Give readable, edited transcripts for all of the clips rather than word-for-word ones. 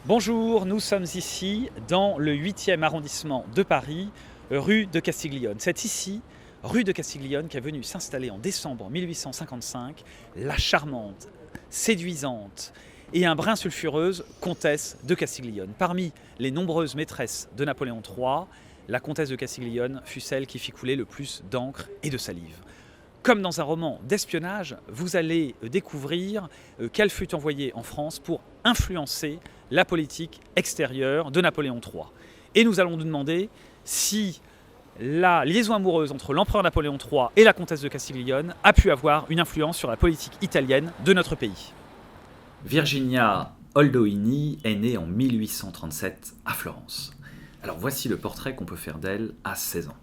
Bonjour, nous sommes ici dans le 8e arrondissement de Paris, rue de Castiglione. C'est ici, rue de Castiglione, qu'est venue s'installer en décembre 1855 la charmante, séduisante et un brin sulfureuse comtesse de Castiglione. Parmi les nombreuses maîtresses de Napoléon III, la comtesse de Castiglione fut celle qui fit couler le plus d'encre et de salive. Comme dans un roman d'espionnage, vous allez découvrir qu'elle fut envoyée en France pour influencer la politique extérieure de Napoléon III. Et nous allons nous demander si la liaison amoureuse entre l'empereur Napoléon III et la comtesse de Castiglione a pu avoir une influence sur la politique italienne de notre pays. Virginia Oldoini est née en 1837 à Florence. Alors voici le portrait qu'on peut faire d'elle à 16 ans.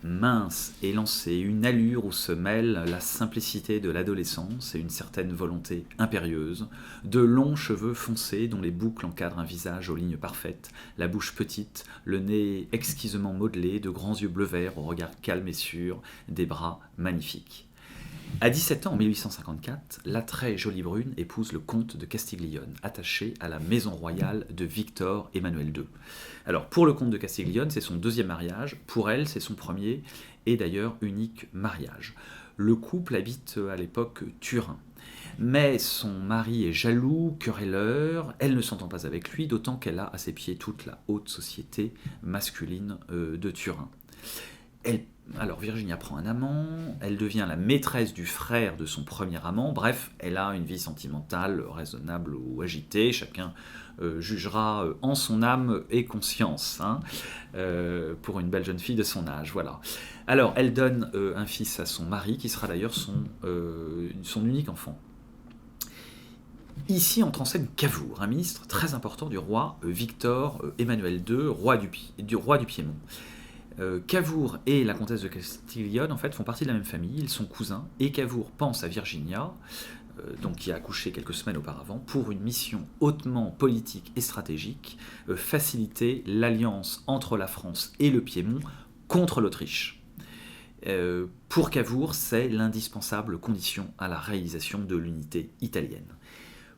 Mince, élancée, une allure où se mêlent la simplicité de l'adolescence et une certaine volonté impérieuse, de longs cheveux foncés dont les boucles encadrent un visage aux lignes parfaites, la bouche petite, le nez exquisement modelé, de grands yeux bleu-vert au regard calme et sûr, des bras magnifiques. À 17 ans, en 1854, la très jolie brune épouse le comte de Castiglione, attaché à la maison royale de Victor Emmanuel II. Alors, pour le comte de Castiglione, c'est son deuxième mariage. Pour elle, c'est son premier et d'ailleurs unique mariage. Le couple habite à l'époque Turin. Mais son mari est jaloux, querelleur, elle ne s'entend pas avec lui, d'autant qu'elle a à ses pieds toute la haute société masculine de Turin. Alors Virginia prend un amant, elle devient la maîtresse du frère de son premier amant, bref, elle a une vie sentimentale raisonnable ou agitée, chacun jugera en son âme et conscience, pour une belle jeune fille de son âge, voilà. Alors elle donne un fils à son mari, qui sera d'ailleurs son unique enfant. Ici entre en scène Cavour, un ministre très important du roi Victor Emmanuel II, roi du Piémont. Cavour et la comtesse de Castiglione en fait font partie de la même famille, ils sont cousins, et Cavour pense à Virginia, donc qui a accouché quelques semaines auparavant, pour une mission hautement politique et stratégique, faciliter l'alliance entre la France et le Piémont contre l'Autriche. Pour Cavour, c'est l'indispensable condition à la réalisation de l'unité italienne.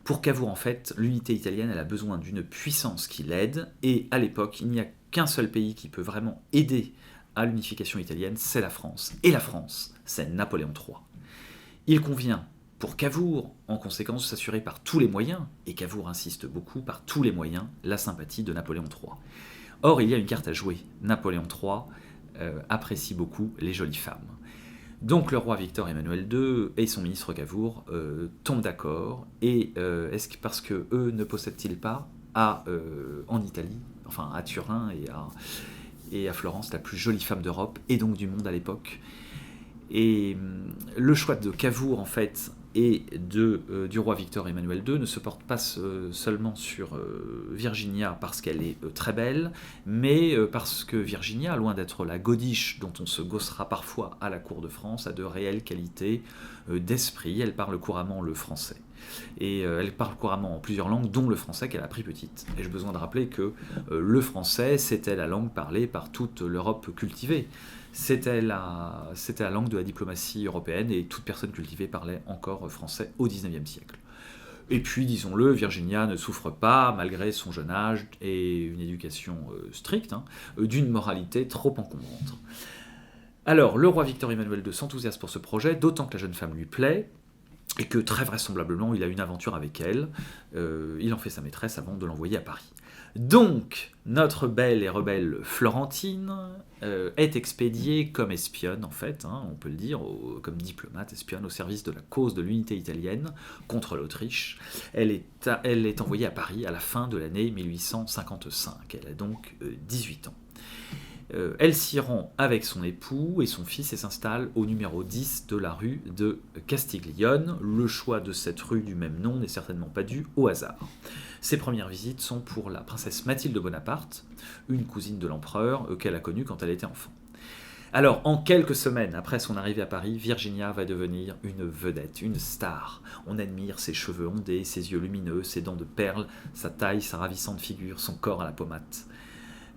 Pour Cavour, en fait, l'unité italienne, elle a besoin d'une puissance qui l'aide, et à l'époque, il n'y a qu'un seul pays qui peut vraiment aider à l'unification italienne, c'est la France. Et la France, c'est Napoléon III. Il convient pour Cavour, en conséquence, de s'assurer par tous les moyens, et Cavour insiste beaucoup, par tous les moyens, la sympathie de Napoléon III. Or, il y a une carte à jouer. Napoléon III apprécie beaucoup les jolies femmes. Donc le roi Victor Emmanuel II et son ministre Cavour tombent d'accord, et est-ce que parce que eux ne possèdent-ils pas en Italie, enfin à Turin et à Florence, la plus jolie femme d'Europe et donc du monde à l'époque. Et le choix de Cavour en fait et du roi Victor Emmanuel II ne se porte pas seulement sur Virginia parce qu'elle est très belle, mais parce que Virginia, loin d'être la godiche dont on se gaussera parfois à la cour de France, a de réelles qualités d'esprit. Elle parle couramment le français. Et elle parle couramment en plusieurs langues, dont le français qu'elle a appris petite. Et j'ai besoin de rappeler que le français, c'était la langue parlée par toute l'Europe cultivée. C'était la langue de la diplomatie européenne, et toute personne cultivée parlait encore français au XIXe siècle. Et puis, disons-le, Virginia ne souffre pas, malgré son jeune âge et une éducation stricte, d'une moralité trop encombrante. Alors, le roi Victor Emmanuel II s'enthousiasme pour ce projet, d'autant que la jeune femme lui plaît, et que très vraisemblablement il a une aventure avec elle. Il en fait sa maîtresse avant de l'envoyer à Paris. Donc, notre belle et rebelle Florentine est expédiée comme espionne, en fait, on peut le dire, comme diplomate, espionne au service de la cause de l'unité italienne contre l'Autriche. Elle est envoyée à Paris à la fin de l'année 1855. Elle a donc 18 ans. Elle s'y rend avec son époux et son fils et s'installe au numéro 10 de la rue de Castiglione. Le choix de cette rue du même nom n'est certainement pas dû au hasard. Ses premières visites sont pour la princesse Mathilde Bonaparte, une cousine de l'empereur qu'elle a connue quand elle était enfant. Alors, en quelques semaines après son arrivée à Paris, Virginia va devenir une vedette, une star. On admire ses cheveux ondés, ses yeux lumineux, ses dents de perles, sa taille, sa ravissante figure, son corps à la pommade.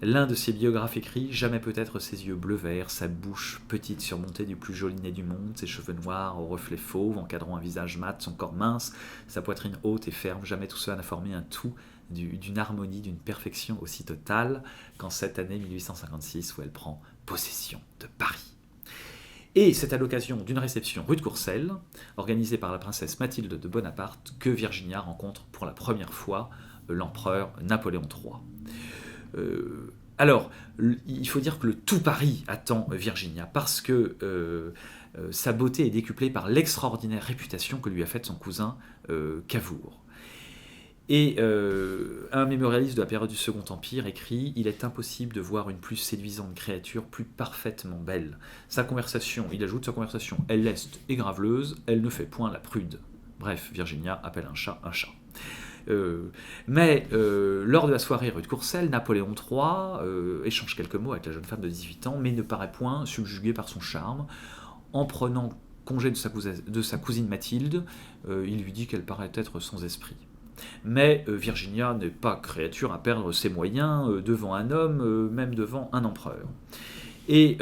L'un de ses biographes écrit « Jamais peut-être ses yeux bleu-vert, sa bouche petite surmontée du plus joli nez du monde, ses cheveux noirs aux reflets fauves encadrant un visage mat, son corps mince, sa poitrine haute et ferme, jamais tout cela n'a formé un tout d'une harmonie, d'une perfection aussi totale qu'en cette année 1856 où elle prend possession de Paris. » Et c'est à l'occasion d'une réception rue de Courcelles, organisée par la princesse Mathilde de Bonaparte, que Virginia rencontre pour la première fois l'empereur Napoléon III. Alors, il faut dire que le tout Paris attend Virginia, parce que sa beauté est décuplée par l'extraordinaire réputation que lui a faite son cousin Cavour. Et un mémorialiste de la période du Second Empire écrit « Il est impossible de voir une plus séduisante créature, plus parfaitement belle. Sa conversation, il ajoute sa conversation, elle leste et graveleuse, elle ne fait point la prude. » Bref, Virginia appelle un chat un chat. Mais lors de la soirée rue de Courcelles, Napoléon III échange quelques mots avec la jeune femme de 18 ans, mais ne paraît point subjugué par son charme. En prenant congé de sa cousine Mathilde, il lui dit qu'elle paraît être sans esprit. Mais Virginia n'est pas créature à perdre ses moyens devant un homme, même devant un empereur. Et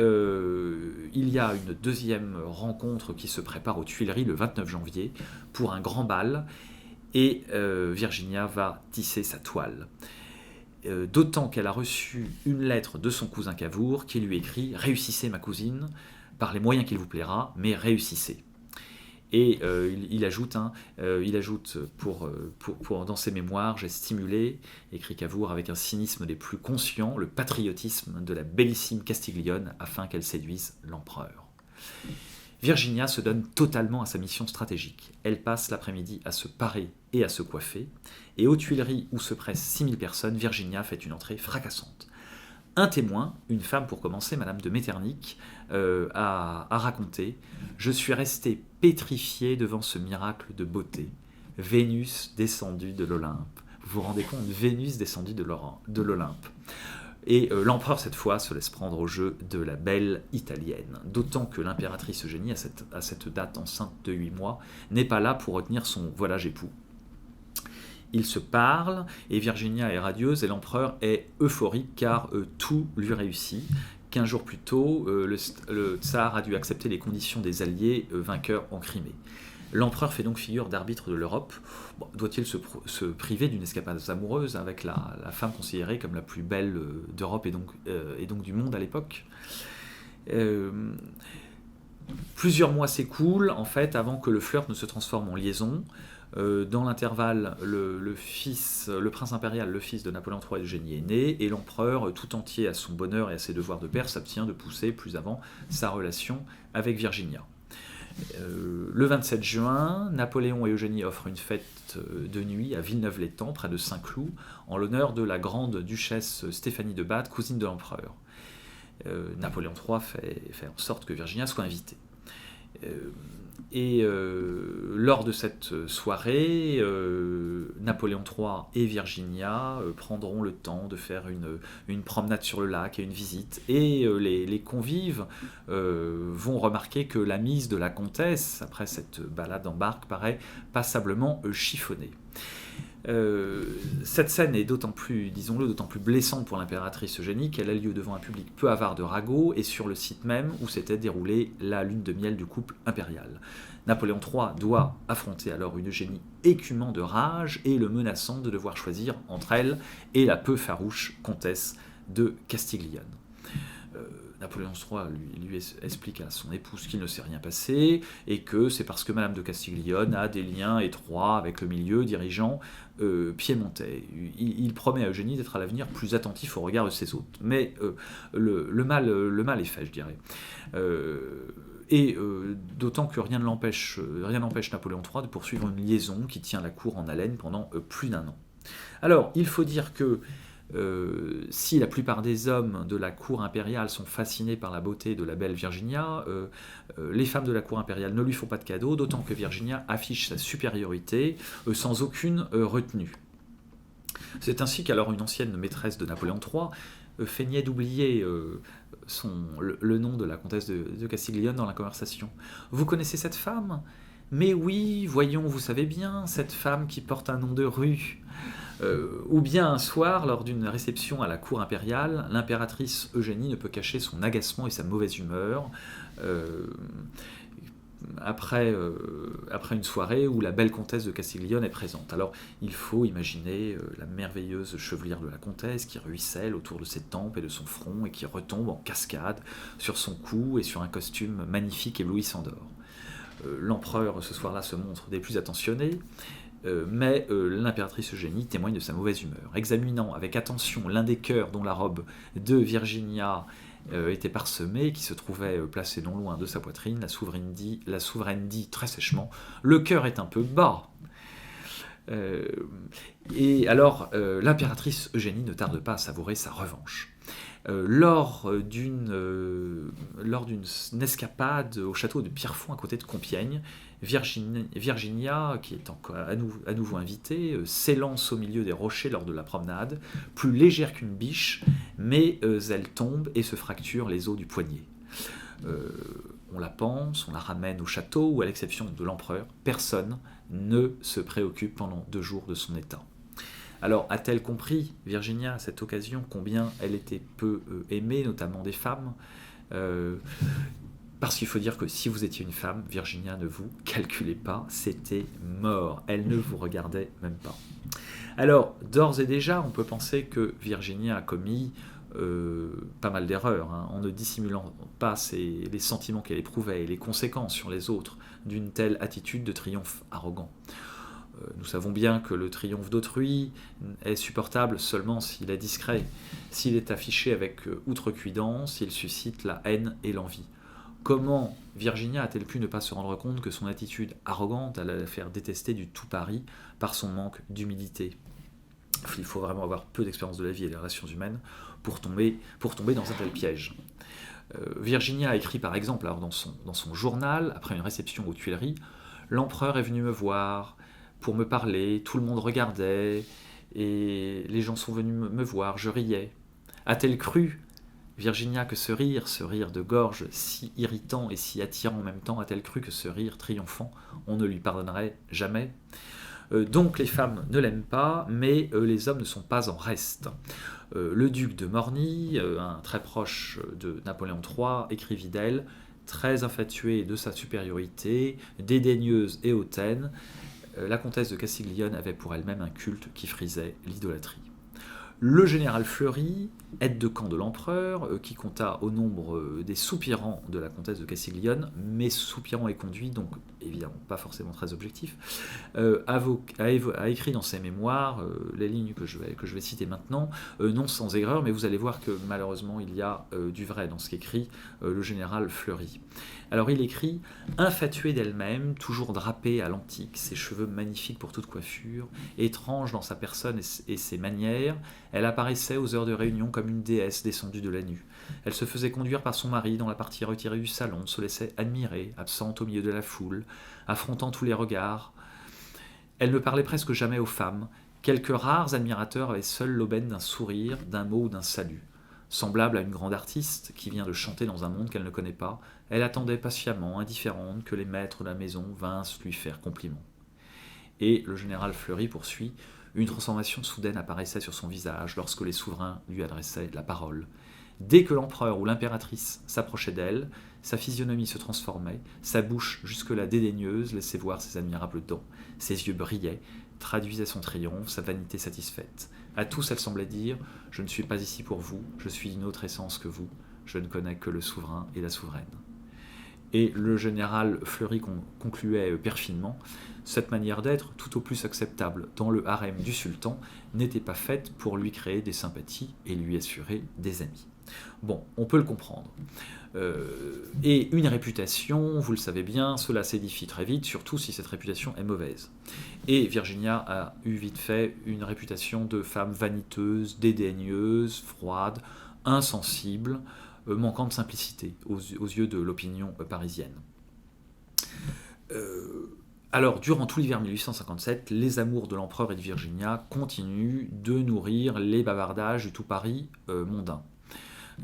il y a une deuxième rencontre qui se prépare aux Tuileries le 29 janvier pour un grand bal, et Virginia va tisser sa toile. D'autant qu'elle a reçu une lettre de son cousin Cavour qui lui écrit « Réussissez ma cousine, par les moyens qu'il vous plaira, mais réussissez ». Et il ajoute dans ses mémoires « J'ai stimulé », écrit Cavour avec un cynisme des plus conscients, le patriotisme de la bellissime Castiglione afin qu'elle séduise l'empereur. Virginia se donne totalement à sa mission stratégique. Elle passe l'après-midi à se parer et à se coiffer, et aux Tuileries où se pressent 6000 personnes, Virginia fait une entrée fracassante. Un témoin, une femme pour commencer, Madame de Metternich, a raconté « Je suis restée pétrifiée devant ce miracle de beauté, Vénus descendue de l'Olympe. » Vous vous rendez compte, Vénus descendue de l'Olympe. Et l'empereur, cette fois, se laisse prendre au jeu de la belle italienne. D'autant que l'impératrice Eugénie, à cette date enceinte de 8 mois, n'est pas là pour retenir son volage époux. Ils se parlent, et Virginia est radieuse, et l'empereur est euphorique, car tout lui réussit. 15 jours plus tôt, le tsar a dû accepter les conditions des alliés vainqueurs en Crimée. L'empereur fait donc figure d'arbitre de l'Europe. Bon, doit-il se priver d'une escapade amoureuse avec la femme considérée comme la plus belle d'Europe et donc du monde à l'époque ? Plusieurs mois s'écoulent en fait avant que le flirt ne se transforme en liaison. Dans l'intervalle, le prince impérial, le fils de Napoléon III et d'Eugénie, est né, et l'empereur, tout entier à son bonheur et à ses devoirs de père, s'abstient de pousser plus avant sa relation avec Virginia. Le 27 juin, Napoléon et Eugénie offrent une fête de nuit à Villeneuve-l'Étang, près de Saint-Cloud, en l'honneur de la grande duchesse Stéphanie de Bade, cousine de l'empereur. Napoléon III fait en sorte que Virginia soit invitée. Lors de cette soirée, Napoléon III et Virginia prendront le temps de faire une promenade sur le lac et une visite. Et les convives vont remarquer que la mise de la comtesse, après cette balade en barque, paraît passablement chiffonnée. Cette scène est d'autant plus, disons-le, d'autant plus blessante pour l'impératrice Eugénie qu'elle a lieu devant un public peu avare de ragots et sur le site même où s'était déroulée la lune de miel du couple impérial. Napoléon III doit affronter alors une Eugénie écumant de rage et le menaçant de devoir choisir entre elle et la peu farouche comtesse de Castiglione. Napoléon III lui explique à son épouse qu'il ne s'est rien passé et que c'est parce que Madame de Castiglione a des liens étroits avec le milieu dirigeant piémontais. Il promet à Eugénie d'être à l'avenir plus attentif au regard de ses hôtes. Mais le mal est fait, je dirais. D'autant que rien n'empêche Napoléon III de poursuivre une liaison qui tient la cour en haleine pendant plus d'un an. Alors, il faut dire que si la plupart des hommes de la cour impériale sont fascinés par la beauté de la belle Virginia, les femmes de la cour impériale ne lui font pas de cadeaux, d'autant que Virginia affiche sa supériorité sans aucune retenue. C'est ainsi qu'alors une ancienne maîtresse de Napoléon III feignait d'oublier le nom de la comtesse de Castiglione dans la conversation. « Vous connaissez cette femme ? Mais oui, voyons, vous savez bien, cette femme qui porte un nom de rue. » Ou bien un soir, lors d'une réception à la cour impériale, l'impératrice Eugénie ne peut cacher son agacement et sa mauvaise humeur après une soirée où la belle comtesse de Castiglione est présente. Alors il faut imaginer la merveilleuse chevelure de la comtesse qui ruisselle autour de ses tempes et de son front et qui retombe en cascade sur son cou et sur un costume magnifique éblouissant d'or. L'empereur ce soir-là se montre des plus attentionnés, mais l'impératrice Eugénie témoigne de sa mauvaise humeur. Examinant avec attention l'un des cœurs dont la robe de Virginia était parsemée, qui se trouvait placé non loin de sa poitrine, la souveraine dit très sèchement « Le cœur est un peu bas ». Et alors l'impératrice Eugénie ne tarde pas à savourer sa revanche. Lors d'une escapade au château de Pierrefonds à côté de Compiègne, Virginia, qui est encore à nouveau invitée, s'élance au milieu des rochers lors de la promenade, plus légère qu'une biche, mais elle tombe et se fracture les os du poignet. On la panse, on la ramène au château où, à l'exception de l'empereur, personne ne se préoccupe pendant 2 jours de son état. Alors, a-t-elle compris, Virginia, à cette occasion, combien elle était peu aimée, notamment des femmes Parce qu'il faut dire que si vous étiez une femme, Virginia, ne vous calculez pas, c'était mort. Elle ne vous regardait même pas. Alors, d'ores et déjà, on peut penser que Virginia a commis pas mal d'erreurs, en ne dissimulant pas les sentiments qu'elle éprouvait et les conséquences sur les autres d'une telle attitude de triomphe arrogant. Nous savons bien que le triomphe d'autrui est supportable seulement s'il est discret. S'il est affiché avec outrecuidance, il suscite la haine et l'envie. Comment Virginia a-t-elle pu ne pas se rendre compte que son attitude arrogante allait la faire détester du tout Paris par son manque d'humilité ? Il faut vraiment avoir peu d'expérience de la vie et des relations humaines pour tomber dans un tel piège. Virginia a écrit par exemple alors dans son journal, après une réception aux Tuileries, « L'empereur est venu me voir pour me parler, tout le monde regardait, et les gens sont venus me voir, je riais. A-t-elle cru, Virginia, que ce rire de gorge si irritant et si attirant en même temps, a-t-elle cru que ce rire triomphant, on ne lui pardonnerait jamais ? Donc les femmes ne l'aiment pas, mais les hommes ne sont pas en reste. Le duc de Morny, un très proche de Napoléon III, écrivit d'elle, très infatuée de sa supériorité, dédaigneuse et hautaine, la comtesse de Castiglione avait pour elle-même un culte qui frisait l'idolâtrie. Le général Fleury, aide-de-camp de l'empereur, qui compta au nombre des soupirants de la comtesse de Castiglione, mais soupirant et conduit, donc évidemment pas forcément très objectif, a écrit dans ses mémoires les lignes que je vais citer maintenant, non sans erreur, mais vous allez voir que malheureusement il y a du vrai dans ce qu'écrit le général Fleury. Alors il écrit « Infatuée d'elle-même, toujours drapée à l'antique, ses cheveux magnifiques pour toute coiffure, étrange dans sa personne et ses manières, elle apparaissait aux heures de réunion comme une déesse descendue de la nue. Elle se faisait conduire par son mari dans la partie retirée du salon, se laissait admirer, absente au milieu de la foule, affrontant tous les regards. Elle ne parlait presque jamais aux femmes. Quelques rares admirateurs avaient seuls l'aubaine d'un sourire, d'un mot ou d'un salut. Semblable à une grande artiste qui vient de chanter dans un monde qu'elle ne connaît pas, elle attendait patiemment, indifférente, que les maîtres de la maison vinssent lui faire compliment. » Et le général Fleury poursuit « Une transformation soudaine apparaissait sur son visage lorsque les souverains lui adressaient la parole. Dès que l'empereur ou l'impératrice s'approchait d'elle, sa physionomie se transformait, sa bouche jusque-là dédaigneuse laissait voir ses admirables dents, ses yeux brillaient, traduisaient son triomphe, sa vanité satisfaite. À tous, elle semblait dire « Je ne suis pas ici pour vous, je suis d'une autre essence que vous, je ne connais que le souverain et la souveraine. » Et le général Fleury concluait perfidement « Cette manière d'être, tout au plus acceptable dans le harem du sultan, n'était pas faite pour lui créer des sympathies et lui assurer des amis. » Bon, on peut le comprendre. Et une réputation, vous le savez bien, cela s'édifie très vite, surtout si cette réputation est mauvaise. Et Virginia a eu vite fait une réputation de femme vaniteuse, dédaigneuse, froide, insensible, manquant de simplicité aux yeux de l'opinion parisienne. Alors, durant tout l'hiver 1857, les amours de l'empereur et de Virginia continuent de nourrir les bavardages du tout Paris mondain.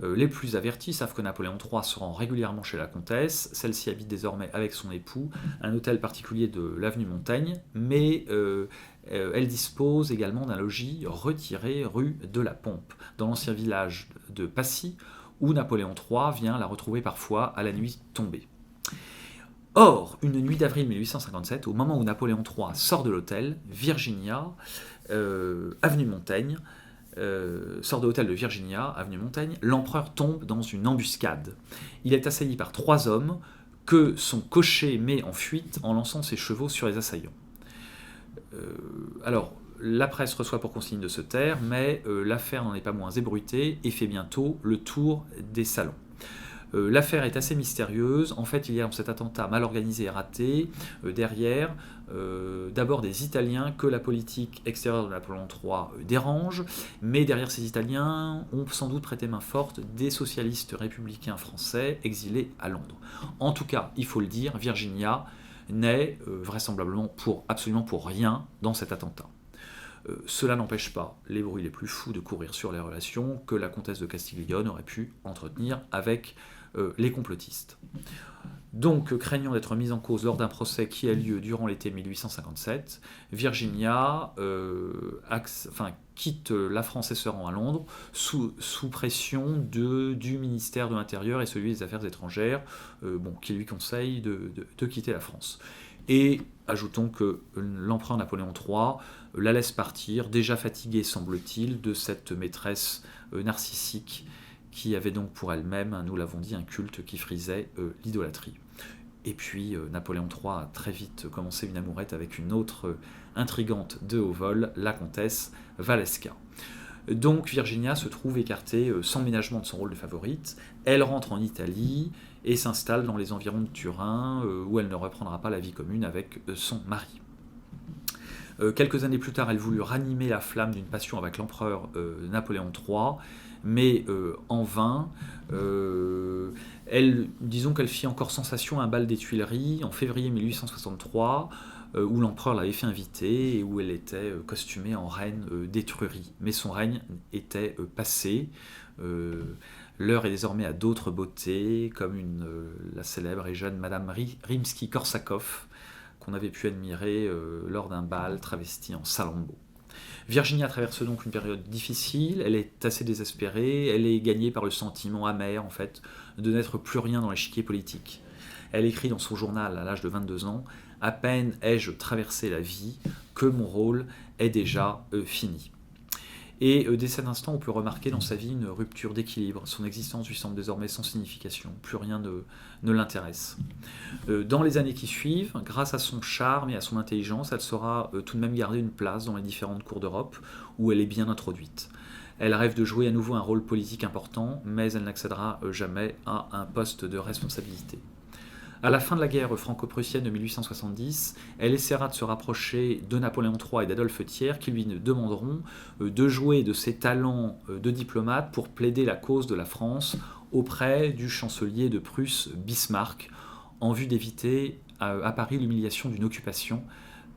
Les plus avertis savent que Napoléon III se rend régulièrement chez la comtesse. Celle-ci habite désormais avec son époux un hôtel particulier de l'avenue Montaigne, mais elle dispose également d'un logis retiré rue de la Pompe, dans l'ancien village de Passy, où Napoléon III vient la retrouver parfois à la nuit tombée. Or, une nuit d'avril 1857, au moment où Napoléon III sort de l'hôtel, Virginia, avenue Montaigne, sort de l'hôtel de Virginia, avenue Montaigne, l'empereur tombe dans une embuscade. Il est assailli par 3 hommes que son cocher met en fuite en lançant ses chevaux sur les assaillants. Alors, la presse reçoit pour consigne de se taire, mais l'affaire n'en est pas moins ébruitée et fait bientôt le tour des salons. L'affaire est assez mystérieuse. En fait, il y a dans cet attentat mal organisé et raté, derrière, d'abord des Italiens que la politique extérieure de Napoléon III dérange, mais derrière ces Italiens ont sans doute prêté main forte des socialistes républicains français exilés à Londres. En tout cas, il faut le dire, Virginia n'est vraisemblablement absolument pour rien dans cet attentat. Cela n'empêche pas les bruits les plus fous de courir sur les relations que la comtesse de Castiglione aurait pu entretenir avec les complotistes. Donc, craignant d'être mise en cause lors d'un procès qui a lieu durant l'été 1857, Virginia quitte la France et se rend à Londres sous pression du ministère de l'Intérieur et celui des Affaires étrangères, qui lui conseille de quitter la France. Et ajoutons que l'empereur Napoléon III la laisse partir, déjà fatiguée, semble-t-il, de cette maîtresse narcissique qui avait donc pour elle-même, nous l'avons dit, un culte qui frisait l'idolâtrie. Et puis Napoléon III a très vite commencé une amourette avec une autre intrigante de haut vol, la comtesse Walewska. Donc Virginia se trouve écartée sans ménagement de son rôle de favorite. Elle rentre en Italie et s'installe dans les environs de Turin, où elle ne reprendra pas la vie commune avec son mari. Quelques années plus tard, elle voulut ranimer la flamme d'une passion avec l'empereur Napoléon III, mais en vain. Disons qu'elle fit encore sensation à un bal des Tuileries en février 1863, où l'empereur l'avait fait inviter et où elle était costumée en reine d'Étrurie. Mais son règne était passé. L'heure est désormais à d'autres beautés, comme la célèbre et jeune Madame Rimsky-Korsakov, qu'on avait pu admirer lors d'un bal travesti en Salammbô. Virginia traverse donc une période difficile, elle est assez désespérée, elle est gagnée par le sentiment amer en fait de n'être plus rien dans l'échiquier politique. Elle écrit dans son journal à l'âge de 22 ans « À peine ai-je traversé la vie que mon rôle est déjà fini ». Et dès cet instant, on peut remarquer dans sa vie une rupture d'équilibre. Son existence lui semble désormais sans signification. Plus rien ne l'intéresse. Dans les années qui suivent, grâce à son charme et à son intelligence, elle saura tout de même garder une place dans les différentes cours d'Europe où elle est bien introduite. Elle rêve de jouer à nouveau un rôle politique important, mais elle n'accédera jamais à un poste de responsabilité. À la fin de la guerre franco-prussienne de 1870, elle essaiera de se rapprocher de Napoléon III et d'Adolphe Thiers qui lui demanderont de jouer de ses talents de diplomate pour plaider la cause de la France auprès du chancelier de Prusse Bismarck en vue d'éviter à Paris l'humiliation d'une occupation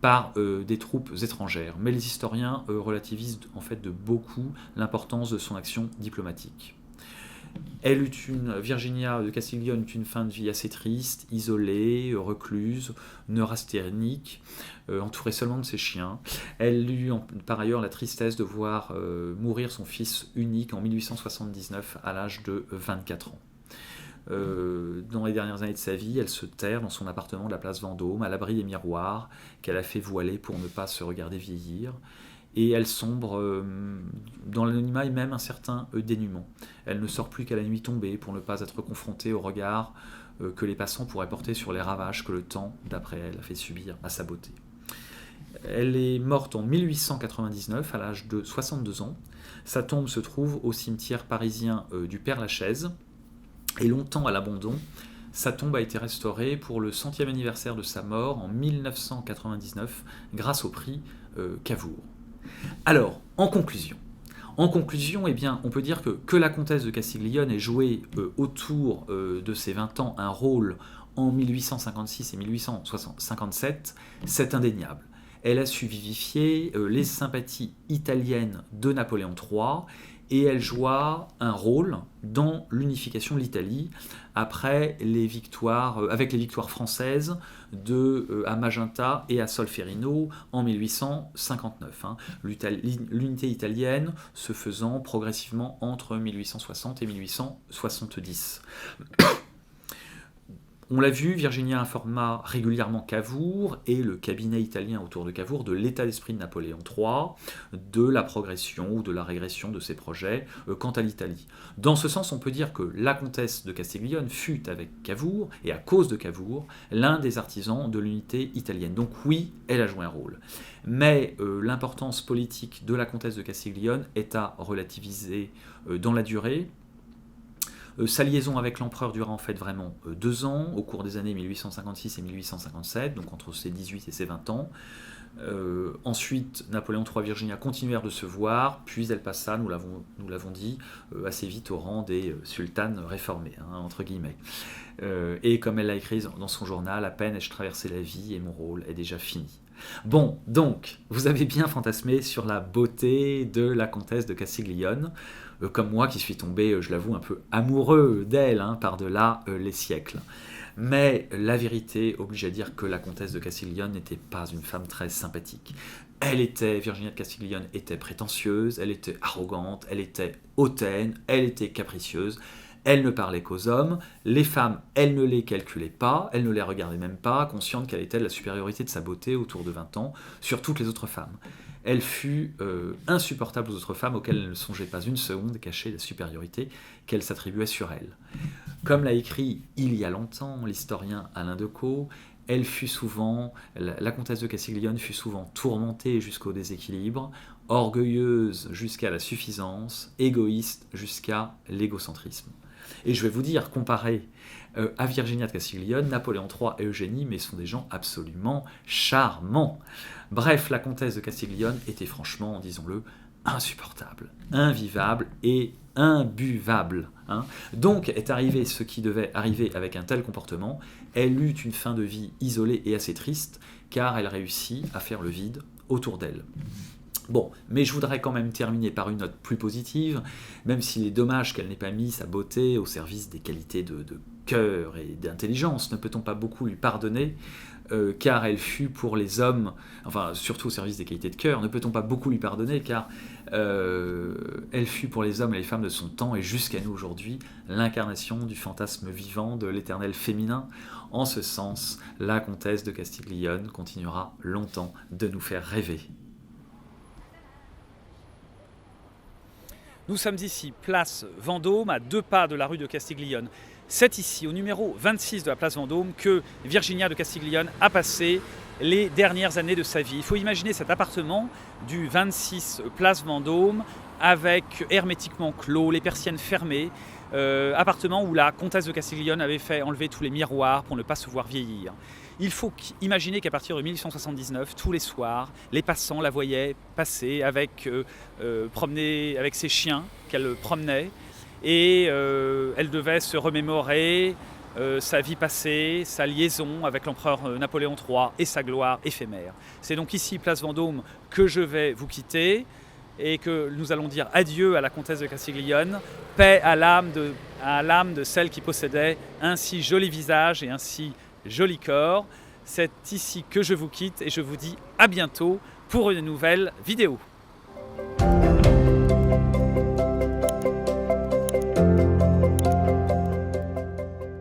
par des troupes étrangères. Mais les historiens relativisent en fait de beaucoup l'importance de son action diplomatique. Virginia de Castiglione eut une fin de vie assez triste, isolée, recluse, neurasthénique, entourée seulement de ses chiens. Elle eut par ailleurs la tristesse de voir mourir son fils unique en 1879 à l'âge de 24 ans. Dans les dernières années de sa vie, elle se terre dans son appartement de la place Vendôme, à l'abri des miroirs qu'elle a fait voiler pour ne pas se regarder vieillir. Et elle sombre dans l'anonymat et même un certain dénuement. Elle ne sort plus qu'à la nuit tombée pour ne pas être confrontée au regard que les passants pourraient porter sur les ravages que le temps, d'après elle, a fait subir à sa beauté. Elle est morte en 1899 à l'âge de 62 ans. Sa tombe se trouve au cimetière parisien du Père-Lachaise. Et longtemps à l'abandon, sa tombe a été restaurée pour le 100e anniversaire de sa mort en 1999 grâce au prix Cavour. Alors, en conclusion, eh bien, on peut dire que la comtesse de Castiglione ait joué autour de ses 20 ans un rôle en 1856 et 1857, c'est indéniable. Elle a su vivifier les sympathies italiennes de Napoléon III et elle joua un rôle dans l'unification de l'Italie après les victoires, avec les victoires françaises à Magenta et à Solferino en 1859. L'unité italienne se faisant progressivement entre 1860 et 1870. On l'a vu, Virginia informa régulièrement Cavour et le cabinet italien autour de Cavour de l'état d'esprit de Napoléon III, de la progression ou de la régression de ses projets quant à l'Italie. Dans ce sens, on peut dire que la comtesse de Castiglione fut avec Cavour, et à cause de Cavour, l'un des artisans de l'unité italienne. Donc oui, elle a joué un rôle. Mais l'importance politique de la comtesse de Castiglione est à relativiser dans la durée. Sa liaison avec l'empereur dura en fait vraiment 2 ans, au cours des années 1856 et 1857, donc entre ses 18 et ses 20 ans. Ensuite, Napoléon III et Virginia continuèrent de se voir, puis elle passa, nous l'avons dit, assez vite au rang des sultanes réformées, entre guillemets. Et comme elle l'a écrit dans son journal, à peine ai-je traversé la vie et mon rôle est déjà fini. Bon, donc, vous avez bien fantasmé sur la beauté de la comtesse de Castiglione, comme moi qui suis tombé, je l'avoue, un peu amoureux d'elle, par-delà les siècles. Mais la vérité oblige à dire que la comtesse de Castiglione n'était pas une femme très sympathique. Virginia de Castiglione était prétentieuse, elle était arrogante, elle était hautaine, elle était capricieuse. Elle ne parlait qu'aux hommes, les femmes, elle ne les calculait pas, elle ne les regardait même pas, consciente qu'elle était de la supériorité de sa beauté autour de 20 ans sur toutes les autres femmes. Elle fut insupportable aux autres femmes auxquelles elle ne songeait pas une seconde, cacher la supériorité qu'elle s'attribuait sur elles. Comme l'a écrit il y a longtemps l'historien Alain Decaux, la comtesse de Castiglione fut souvent tourmentée jusqu'au déséquilibre, orgueilleuse jusqu'à la suffisance, égoïste jusqu'à l'égocentrisme. Et je vais vous dire, comparé à Virginia de Castiglione, Napoléon III et Eugénie, mais sont des gens absolument charmants. Bref, la comtesse de Castiglione était franchement, disons-le, insupportable, invivable et imbuvable. Donc est arrivé ce qui devait arriver avec un tel comportement. Elle eut une fin de vie isolée et assez triste, car elle réussit à faire le vide autour d'elle. Bon, mais je voudrais quand même terminer par une note plus positive, même s'il est dommage qu'elle n'ait pas mis sa beauté au service des qualités de cœur et d'intelligence. Ne peut-on pas beaucoup lui pardonner, car elle fut pour les hommes, enfin surtout au service des qualités de cœur, ne peut-on pas beaucoup lui pardonner, car elle fut pour les hommes et les femmes de son temps, et jusqu'à nous aujourd'hui, l'incarnation du fantasme vivant de l'éternel féminin. En ce sens, la comtesse de Castiglione continuera longtemps de nous faire rêver. Nous sommes ici, place Vendôme, à 2 pas de la rue de Castiglione. C'est ici, au numéro 26 de la place Vendôme, que Virginia de Castiglione a passé les dernières années de sa vie. Il faut imaginer cet appartement du 26 place Vendôme, avec hermétiquement clos, les persiennes fermées, appartement où la comtesse de Castiglione avait fait enlever tous les miroirs pour ne pas se voir vieillir. Il faut imaginer qu'à partir de 1879, tous les soirs, les passants la voyaient passer promener avec ses chiens qu'elle promenait, et elle devait se remémorer sa vie passée, sa liaison avec l'empereur Napoléon III et sa gloire éphémère. C'est donc ici, place Vendôme, que je vais vous quitter et que nous allons dire adieu à la comtesse de Castiglione, paix à l'âme de celle qui possédait un si joli visage et un si joli corps. C'est ici que je vous quitte et je vous dis à bientôt pour une nouvelle vidéo.